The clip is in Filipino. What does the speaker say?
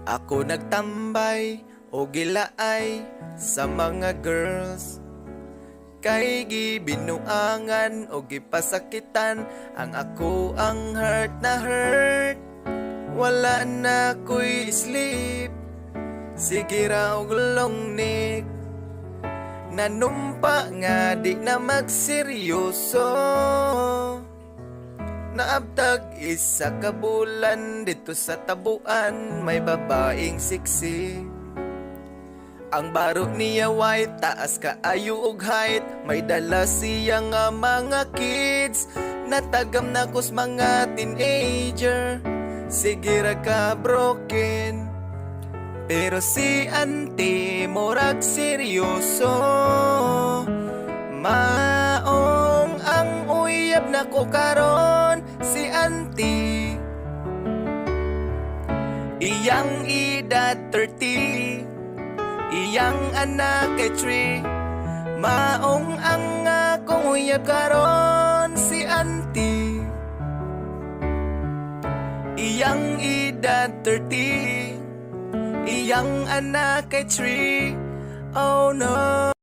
Ako nagtambay o gilaay sa mga girls, kay gibinuangan o gipasakitan ang ako ang hurt na hurt. Wala na ko'y sleep, sige raw longnik. Nanumpa nga di na magseryoso, naabtag isa ka bulan dito sa tabuan, may babaeng siksi. Ang baro niya white, taas kaayo og height, may dala siya nga mga kids, natagam na kus mga teenager, sige ra ka broken. Pero si Ante morag seryoso, maong ang uyab na ko karon. Si Ante iyang edad 30, iyang anak kay 3, maong ang akong uyab karon. Si Ante iyang edad 30, iyang anak kay 3. Oh no.